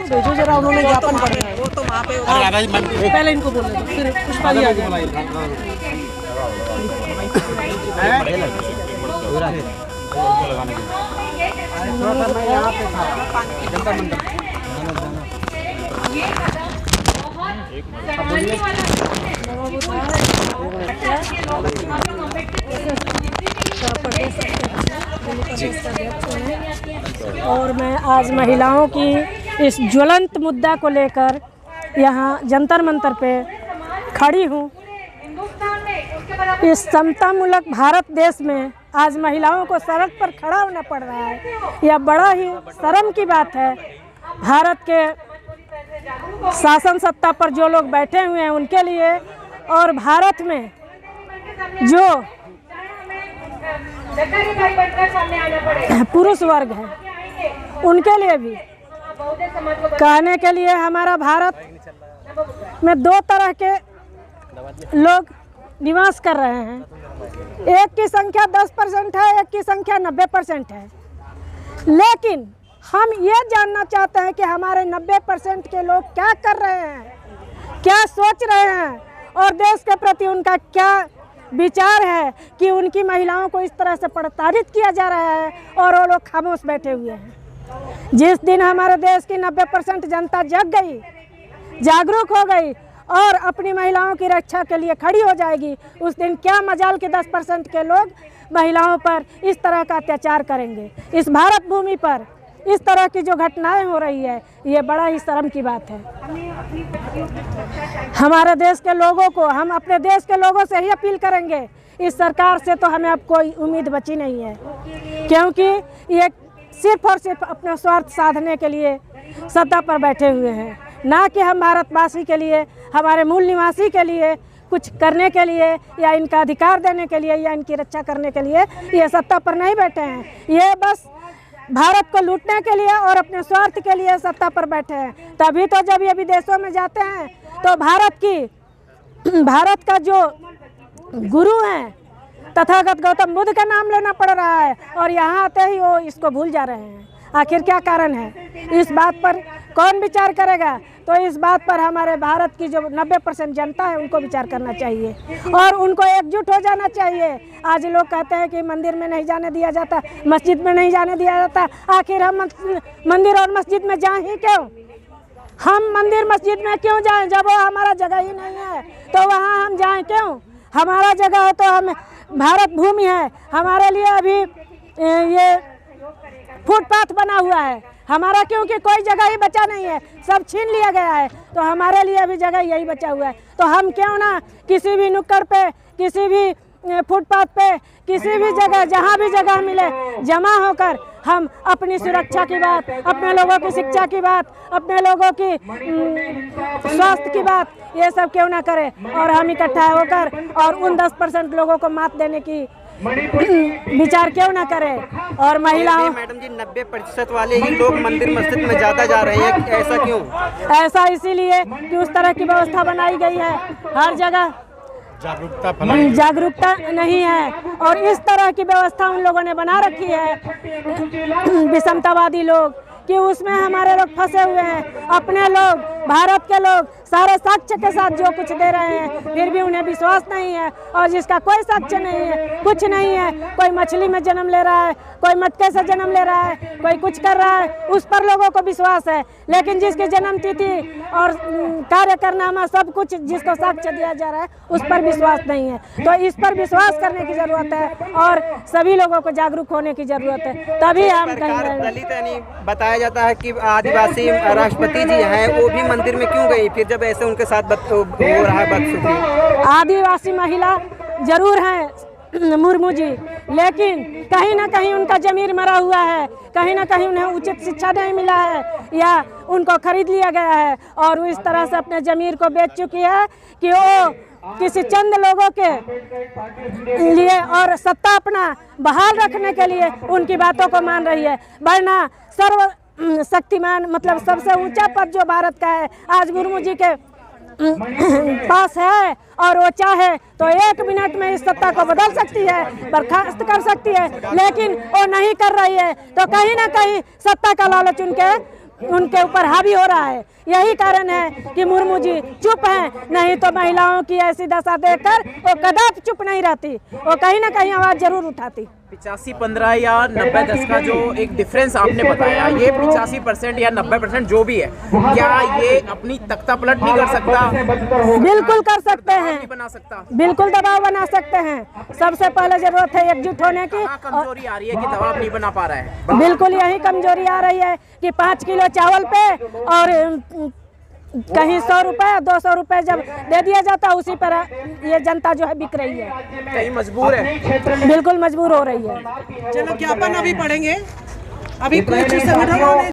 भेजो जरा, उन्होंने ज्ञापन करना है। वो तो वहाँ पे पहले इनको बोलने दो, फिर पुष्पा जी आ जाए। मैं यहाँ पे था जंतर मंतर। और मैं आज महिलाओं की इस ज्वलंत मुद्दा को लेकर यहाँ जंतर मंतर पे खड़ी हूँ। इस समतामूलक भारत देश में आज महिलाओं को सड़क पर खड़ा होना पड़ रहा है। यह बड़ा ही शर्म की बात है। भारत के शासन सत्ता पर जो लोग बैठे हुए हैं उनके लिए, और भारत में जो पुरुष वर्ग है उनके लिए भी कहने के लिए हमारा भारत में दो तरह के लोग निवास कर रहे हैं। एक की संख्या 10% है, एक की संख्या 90% है। लेकिन हम ये जानना चाहते हैं कि हमारे 90% के लोग क्या कर रहे हैं, क्या सोच रहे हैं, और देश के प्रति उनका क्या विचार है कि उनकी महिलाओं को इस तरह से प्रताड़ित किया जा रहा है और वो लोग खामोश बैठे हुए हैं। जिस दिन हमारे देश की 90% जनता जग गई, जागरूक हो गई और अपनी महिलाओं की रक्षा के लिए खड़ी हो जाएगी, उस दिन क्या मजाल के 10% के लोग महिलाओं पर इस तरह का अत्याचार करेंगे। इस भारत भूमि पर इस तरह की जो घटनाएं हो रही है, ये बड़ा ही शर्म की बात है। हमारे देश के लोगों को, हम अपने देश के लोगों से ही अपील करेंगे। इस सरकार से तो हमें अब कोई उम्मीद बची नहीं है, क्योंकि ये सिर्फ और सिर्फ अपना स्वार्थ साधने के लिए सत्ता पर बैठे हुए हैं, ना कि हम भारतवासी के लिए, हमारे मूल निवासी के लिए कुछ करने के लिए या इनका अधिकार देने के लिए या इनकी रक्षा करने के लिए ये सत्ता पर नहीं बैठे हैं। ये बस भारत को लूटने के लिए और अपने स्वार्थ के लिए सत्ता पर बैठे हैं। तभी तो जब ये विदेशों में जाते हैं तो भारत का जो गुरु हैं तथागत गौतम बुद्ध का नाम लेना पड़ रहा है, और यहाँ आते ही वो इसको भूल जा रहे हैं। आखिर क्या कारण है? इस बात पर कौन विचार करेगा? तो इस बात पर हमारे भारत की जो 90% जनता है उनको विचार करना चाहिए और उनको एकजुट हो जाना चाहिए। आज लोग कहते हैं कि मंदिर में नहीं जाने दिया जाता, मस्जिद में नहीं जाने दिया जाता। आखिर हम मंदिर और मस्जिद में जाएं ही क्यों? हम मंदिर मस्जिद में क्यों जाएं? जब वो हमारा जगह ही नहीं है तो वहाँ हम जाएं क्यों? हमारा जगह है तो हम, भारत भूमि है हमारे लिए। अभी ये फुटपाथ बना हुआ है हमारा, क्योंकि कोई जगह ही बचा नहीं है, सब छीन लिया गया है, तो हमारे लिए अभी जगह यही बचा हुआ है। तो हम क्यों ना किसी भी नुक्कड़ पे, किसी भी फुटपाथ पे, किसी भी जगह, जहाँ भी जगह मिले, जमा होकर हम अपनी सुरक्षा की बात, अपने लोगों की शिक्षा की बात, अपने लोगों की स्वास्थ्य की बात, ये सब क्यों ना करें और हम इकट्ठा होकर और उन 10% लोगों को मात देने की विचार क्यों ना करें। और महिलाओं, मैडम जी 90% वाले ही लोग मंदिर मस्जिद में ज़्यादा जा रहे हैं, ऐसा क्यों? ऐसा इसीलिए कि उस तरह की व्यवस्था बनाई गई है, हर जगह जागरूकता नहीं है और इस तरह की व्यवस्था उन लोगों ने बना रखी है, विषमतावादी लोग, कि उसमें हमारे लोग फंसे हुए हैं। अपने लोग, भारत के लोग सारे साक्ष्य के साथ जो कुछ दे रहे हैं, फिर भी उन्हें विश्वास नहीं है, और जिसका कोई साक्ष्य नहीं है, कुछ नहीं है, कोई मछली में जन्म ले रहा है, कोई मटके से जन्म ले रहा है, कोई कुछ कर रहा है, उस पर लोगों को विश्वास है। लेकिन जिसकी जन्म तिथि और कार्य करनामा सब कुछ जिसको साक्ष्य दिया जा रहा है, उस पर विश्वास नहीं है। तो इस पर विश्वास करने की जरूरत है और सभी लोगों को जागरूक होने की जरूरत है, तभी हम कहीं। दलित यानी बताया जाता है कि आदिवासी राष्ट्रपति जी हैं, वो भी मंदिर में क्यों गई फिर, जब ऐसे उनके साथ हो रहा है बदसलूकी? आदिवासी महिला जरूर हैं मुर्मू जी, लेकिन कहीं ना कहीं उनका जमीर मरा हुआ है, कहीं ना कहीं उन्हें उचित शिक्षा नहीं मिला है या उनको खरीद लिया गया है और वो इस तरह से अपने जमीर को बेच चुकी है कि वो किसी चंद लोगों के लिए और सत्ता अपना बहाल रखने के लिए उनकी बातों को मान रही है। वरना सर्व शक्तिमान, मतलब सबसे ऊंचा पद जो भारत का है, आज मुर्मू जी के पास है और वो चाहे तो 1 मिनट में इस सत्ता को बदल सकती है, बर्खास्त कर सकती है, लेकिन वो नहीं कर रही है। तो कहीं ना कहीं सत्ता का लालच उनके उनके ऊपर हावी हो रहा है। यही कारण है कि मुर्मू जी चुप हैं, नहीं तो महिलाओं की ऐसी दशा देखकर वो कदापि चुप नहीं रहती, वो कहीं ना कहीं आवाज जरूर उठाती। 85-15 या 90-10 का जो एक डिफरेंस आपने बताया, ये 85% या 90% जो भी है, क्या ये अपनी तख्ता पलट नहीं कर सकता? बिल्कुल कर सकते हैं, नहीं बना सकता। बिल्कुल दबाव बना सकते हैं। सबसे पहले जरूरत है एकजुट होने की। कहाँ कमजोरी आ रही है कि दबाव नहीं बना पा रहा है? बिल्कुल यही कमजोरी आ रही है कि 5 किलो चावल पे और कहीं 100 रुपए 200 रुपए जब दे दिया जाता है, उसी पर ये जनता जो है बिक रही है। कहीं मजबूर है, बिल्कुल मजबूर हो रही है। चलो ज्ञापन अभी पढ़ेंगे। अभी कुछ संगठनों ने